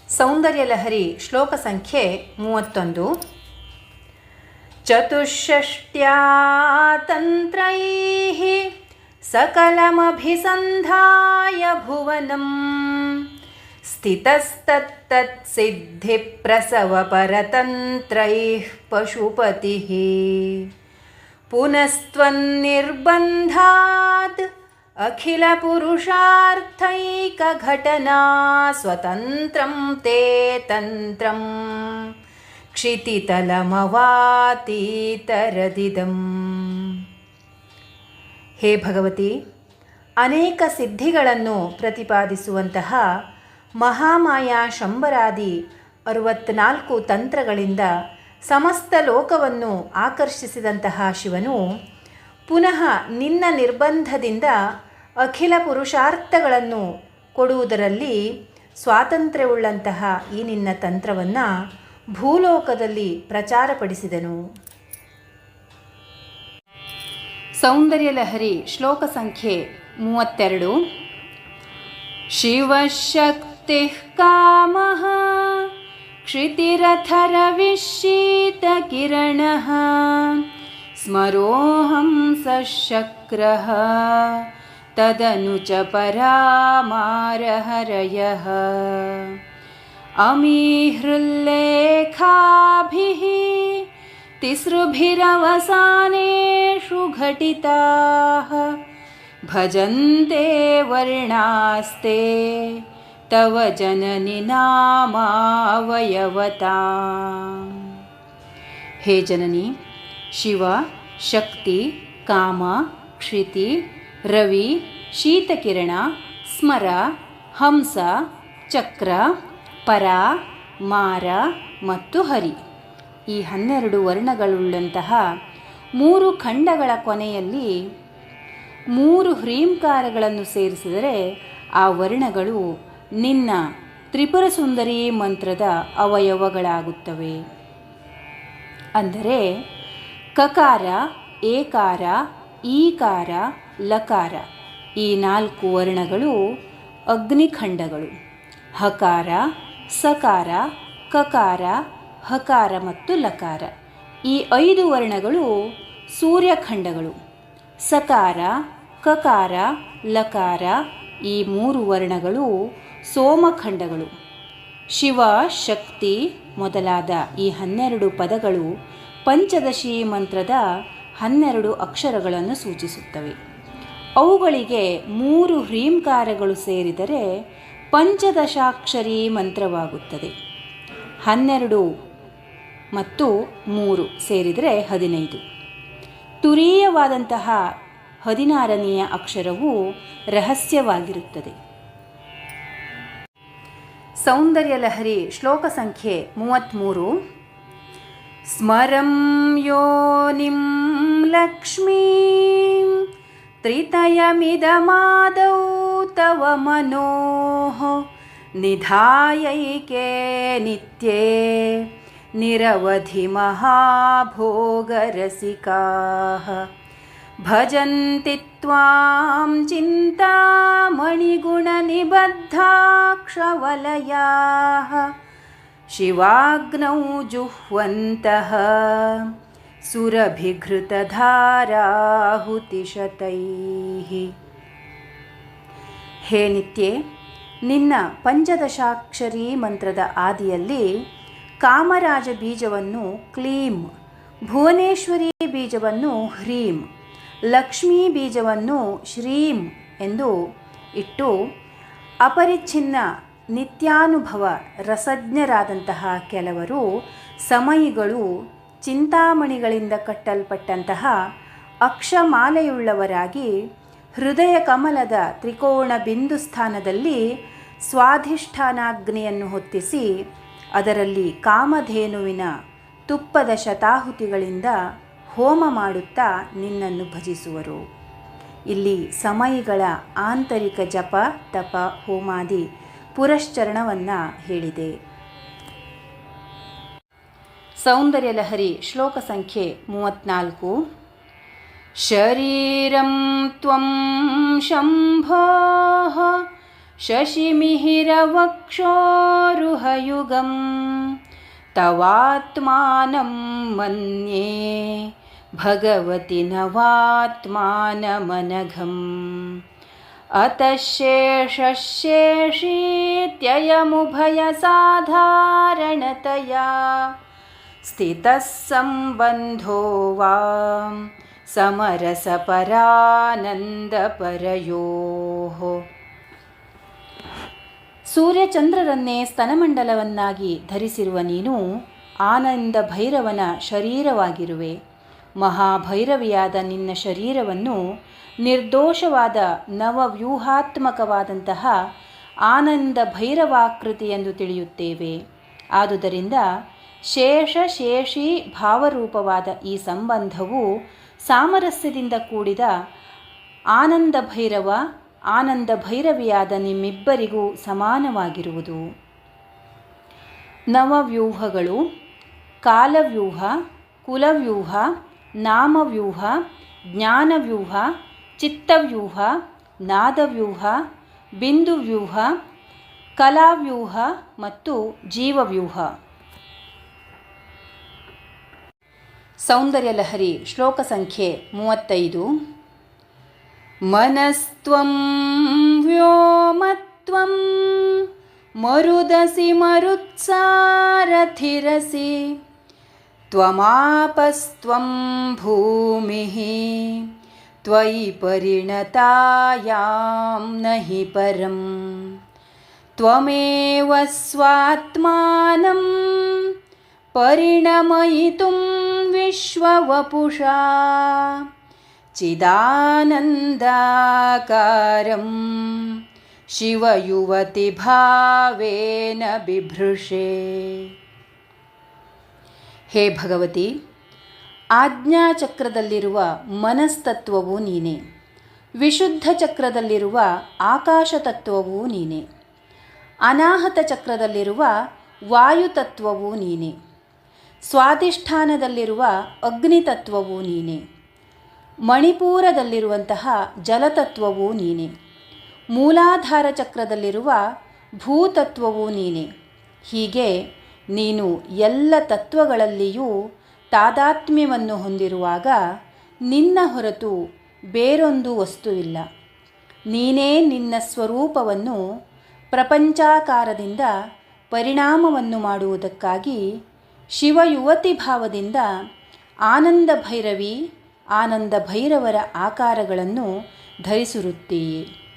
ಸೌಂದರ್ಯಲಹರಿ ಶ್ಲೋಕ ಸಂಖ್ಯೆ 31. ಚತುಷ್ಷಷ್ಟ್ಯಾ ತಂತ್ರೈಃ ಸಕಲಮಭಿಸಂಧಾಯ ಭುವನಂ ಸ್ಥಿತಸ್ತತ್ತತ್ಸಿದ್ಧಿಪ್ರಸವಪರತಂತ್ರೈಃ ಪಶುಪತಿಃ ಪುನಸ್ತ್ವನ್ನಿರ್ಬಂಧಾತ್ ಅಖಿಲ ಪುರುಷಾರ್ಥೈಕಘಟನಾ ಸ್ವತಂತ್ರಂ ತೇ ತಂತ್ರಂ ಕ್ಷಿತಿತಲಮವಾತೀತರದಿದಂ. ಹೇ ಭಗವತಿ, ಅನೇಕ ಸಿದ್ಧಿಗಳನ್ನು ಪ್ರತಿಪಾದಿಸುವಂತಹ ಮಹಾಮಾಯಾ ಶಂಬರಾದಿ 64 ತಂತ್ರಗಳಿಂದ ಸಮಸ್ತ ಲೋಕವನ್ನು ಆಕರ್ಷಿಸಿದಂತಹ ಶಿವನು ಪುನಃ ನಿನ್ನ ನಿರ್ಬಂಧದಿಂದ ಅಖಿಲ ಪುರುಷಾರ್ಥಗಳನ್ನು ಕೊಡುವುದರಲ್ಲಿ ಸ್ವಾತಂತ್ರ್ಯವುಳ್ಳಂತಹ ಈ ನಿನ್ನ ತಂತ್ರವನ್ನು ಭೂಲೋಕದಲ್ಲಿ ಪ್ರಚಾರಪಡಿಸಿದನು. ಸೌಂದರ್ಯಲಹರಿ ಶ್ಲೋಕ ಸಂಖ್ಯೆ 32. ಶಿವಶಕ್ತಿಃ ಕಾಮಃ ಕ್ಷಿತಿರಥರವಿಶೀತಕಿರಣಃ ಸ್ಮರೋಹಂ ಸಶಕ್ರಃ ತದನು ಚ ಪರಾಮಾರಹರಯಃ ಅಮೀಹೃಲ್ಲೇಖಾಭಿಃ ತಿಸ್ರುಭಿರವಸಾನೇಷು ಘಟಿತಾಃ ಭಜಂತೆ ವರ್ಣಾಸ್ತೆ ತವ ಜನನಿ ನಾಮಾವಯವತಾಂ. ಹೇ ಜನನಿ, ಶಿವ, ಶಕ್ತಿ, ಕಾಮ, ಕ್ಷಿತಿ, ರವಿ, ಶೀತಕಿರಣ, ಸ್ಮರ, ಹಂಸ, ಚಕ್ರ, ಪರ, ಮಾರ ಮತ್ತು ಹರಿ ಈ 12 ವರ್ಣಗಳುಳ್ಳಂತಹ 3 ಖಂಡಗಳ ಕೊನೆಯಲ್ಲಿ 3 ಹ್ರೀಂಕಾರಗಳನ್ನು ಸೇರಿಸಿದರೆ ಆ ವರ್ಣಗಳು ನಿನ್ನ ತ್ರಿಪುರ ಸುಂದರಿ ಮಂತ್ರದ ಅವಯವಗಳಾಗುತ್ತವೆ. ಅಂದರೆ ಕಕಾರ, ಏಕಾರ, ಈಕಾರ, ಲಕಾರ ಈ 4 ವರ್ಣಗಳು ಅಗ್ನಿಖಂಡಗಳು. ಹಕಾರ, ಸಕಾರ, ಕಕಾರ, ಹಕಾರ ಮತ್ತು ಲಕಾರ ಈ 5 ವರ್ಣಗಳು ಸೂರ್ಯಖಂಡಗಳು. ಸಕಾರ, ಕಕಾರ, ಲಕಾರ ಈ 3 ವರ್ಣಗಳು ಸೋಮಖಂಡಗಳು. ಶಿವ, ಶಕ್ತಿ ಮೊದಲಾದ ಈ 12 ಪದಗಳು ಪಂಚದಶಿ ಮಂತ್ರದ 12 ಅಕ್ಷರಗಳನ್ನು ಸೂಚಿಸುತ್ತವೆ. ಅವುಗಳಿಗೆ 3 ಹ್ರೀಂಕಾರಗಳು ಸೇರಿದರೆ ಪಂಚದಶಾಕ್ಷರಿ ಮಂತ್ರವಾಗುತ್ತದೆ. 12 ಮತ್ತು 3 ಸೇರಿದರೆ 15. ತುರೀಯವಾದಂತಹ 16ನೆಯ ಅಕ್ಷರವು ರಹಸ್ಯವಾಗಿರುತ್ತದೆ. ಸೌಂದರ್ಯಲಹರಿ ಶ್ಲೋಕ ಸಂಖ್ಯೆ 33. ಸ್ಮರಂ ಯೋನಿಂ ಲಕ್ಷ್ಮೀಂ ತ್ರಿತಯಮಿದಮಾದೌ ತವ ಮನೋಃ ನಿಧಾಯೈಕೆ ನಿತ್ಯೇ ನಿರವಧಿ ಮಹಾಭೋಗರಸಿಕಾಃ ಭಜಂತಿ ತ್ವಾಂ ಚಿಂತಾಮಣಿಗುಣನಿಬದ್ಧಾಕ್ಷವಲಯಾಃ ಶಿವಾಗ್ನೌ ಜುಹ್ವಂತಃ ಸುರಭಿಘೃತಧಾರಾಹುತಿಶತೈಃ. ಹೇ ನಿತ್ಯೆ, ನಿನ್ನ ಪಂಚದಶಾಕ್ಷರಿ ಮಂತ್ರದ ಆದಿಯಲ್ಲಿ ಕಾಮರಾಜ ಬೀಜವನ್ನು ಕ್ಲೀಂ, ಭುವನೇಶ್ವರಿ ಬೀಜವನ್ನು ಹ್ರೀಂ, ಲಕ್ಷ್ಮೀ ಬೀಜವನ್ನು ಶ್ರೀಂ ಎಂದು ಇಟ್ಟು ಅಪರಿಚ್ಛಿನ್ನ ನಿತ್ಯಾನುಭವ ರಸಜ್ಞರಾದಂತಹ ಕೆಲವರು ಸಮಯಿಗಳು ಚಿಂತಾಮಣಿಗಳಿಂದ ಕಟ್ಟಲ್ಪಟ್ಟಂತಹ ಅಕ್ಷಮಾಲೆಯುಳ್ಳವರಾಗಿ ಹೃದಯ ಕಮಲದ ತ್ರಿಕೋಣ ಬಿಂದು ಸ್ಥಾನದಲ್ಲಿ ಸ್ವಾಧಿಷ್ಠಾನಾಗ್ನಿಯನ್ನು ಹೊತ್ತಿಸಿ ಅದರಲ್ಲಿ ಕಾಮಧೇನುವಿನ ತುಪ್ಪದ ಶತಾಹುತಿಗಳಿಂದ ಹೋಮ ಮಾಡುತ್ತಾ ನಿನ್ನನ್ನು ಭಜಿಸುವರು. ಇಲ್ಲಿ ಸಮಯಿಗಳ ಆಂತರಿಕ ಜಪ, ತಪ, ಹೋಮಾದಿ ಪುರಶ್ಚರಣವನ್ನು ಹೇಳಿದೆ. ಸೌಂದರ್ಯಲಹರಿ ಶ್ಲೋಕ ಸಂಖ್ಯೆ 34. ಶರೀರಂ ತ್ವಂ ಶಂಭೋ ಶಶಿಮಿಹಿರವಕ್ಷೋರುಹಯುಗಂ ತವಾತ್ಮಾನಂ ಮನ್ಯೇ ಭಗವತಿ ನವಾತ್ಮಾನಮನಘಂ ಅತಃಶೇಷಶೇಷೀತ್ಯಯಮುಭಯಸಾಧಾರಣತಯಾ ಸ್ಥಿತಃ ಸಂಬಂಧೋ ವಾ ಸಮರಸಪರಾನಂದಪರಯೋಃ. ಸೂರ್ಯಚಂದ್ರರನ್ನೇ ಸ್ತನಮಂಡಲವನ್ನಾಗಿ ಧರಿಸಿರುವ ನೀನು ಆನಂದ ಭೈರವನ ಶರೀರವಾಗಿರುವೆ. ಮಹಾಭೈರವಿಯಾದ ನಿನ್ನ ಶರೀರವನ್ನು ನಿರ್ದೋಷವಾದ ನವವ್ಯೂಹಾತ್ಮಕವಾದಂತಹ ಆನಂದ ಭೈರವಾಕೃತಿ ಎಂದು ತಿಳಿಯುತ್ತೇವೆ. ಆದುದರಿಂದ ಶೇಷಶೇಷಿ ಭಾವರೂಪವಾದ ಈ ಸಂಬಂಧವು ಸಾಮರಸ್ಯದಿಂದ ಕೂಡಿದ ಆನಂದ ಭೈರವಿಯಾದ ನಿಮ್ಮಿಬ್ಬರಿಗೂ ಸಮಾನವಾಗಿರುವುದು. ನವವ್ಯೂಹಗಳು ಕಾಲವ್ಯೂಹ, ಕುಲವ್ಯೂಹ, ನಾಮವ್ಯೂಹ, ಜ್ಞಾನವ್ಯೂಹ, ಚಿತ್ತವ್ಯೂಹ, ನಾದವ್ಯೂಹ, ಬಿಂದುವ್ಯೂಹ, ಕಲಾವ್ಯೂಹ ಮತ್ತು ಜೀವವ್ಯೂಹ. ಸೌಂದರ್ಯಲಹರಿ ಶ್ಲೋಕ ಸಂಖ್ಯೆ 35. ಮನಸ್ತ್ವಂ ವ್ಯೋಮತ್ವಂ ಮರುದಸಿ ಮರುತ್ಸಾರಥಿರಸಿ ತ್ವಮಾಪಸ್ತ್ವಂ ಭೂಮಿಃ ತ್ವಯಿ ಪರಿಣತಾಯಾಂ ನಹಿ ಪರಂ ತ್ವಮೇವ ಸ್ವಾತ್ಮಾನಂ ಪರಿಣಮಯಿತುಂ ವಿಶ್ವವಪುಷಾ ಚಿದಾನಂದಾಕಾರಂ ಶಿವಯುವತಿ ಭಾವೇನ ಬಿಭೃಷೆ. ಹೇ ಭಗವತಿ, ಆಜ್ಞಾಚಕ್ರದಲ್ಲಿರುವ ಮನಸ್ತತ್ವವು ನೀನೆ, ವಿಶುದ್ಧ ಚಕ್ರದಲ್ಲಿರುವ ಆಕಾಶತತ್ವವೂ ನೀನೆ, ಅನಾಹತ ಚಕ್ರದಲ್ಲಿರುವ ವಾಯುತತ್ವವೂ ನೀನೆ, ಸ್ವಾಧಿಷ್ಠಾನದಲ್ಲಿರುವ ಅಗ್ನಿತತ್ವವೂ ನೀನೆ, ಮಣಿಪೂರದಲ್ಲಿರುವಂತಹ ಜಲತತ್ವವೂ ನೀನೆ, ಮೂಲಾಧಾರ ಚಕ್ರದಲ್ಲಿರುವ ಭೂತತ್ವವೂ ನೀನೆ. ಹೀಗೆ ನೀನು ಎಲ್ಲ ತತ್ವಗಳಲ್ಲಿಯೂ ತಾದಾತ್ಮ್ಯವನ್ನು ಹೊಂದಿರುವಾಗ ನಿನ್ನ ಹೊರತು ಬೇರೊಂದು ವಸ್ತುವಿಲ್ಲ. ನೀನೇ ನಿನ್ನ ಸ್ವರೂಪವನ್ನು ಪ್ರಪಂಚಾಕಾರದಿಂದ ಪರಿಣಾಮವನ್ನು ಮಾಡುವುದಕ್ಕಾಗಿ ಶಿವಯುವತಿ ಭಾವದಿಂದ ಆನಂದ ಭೈರವರ ಆಕಾರಗಳನ್ನು ಧರಿಸಿರುತ್ತೀಯೆ.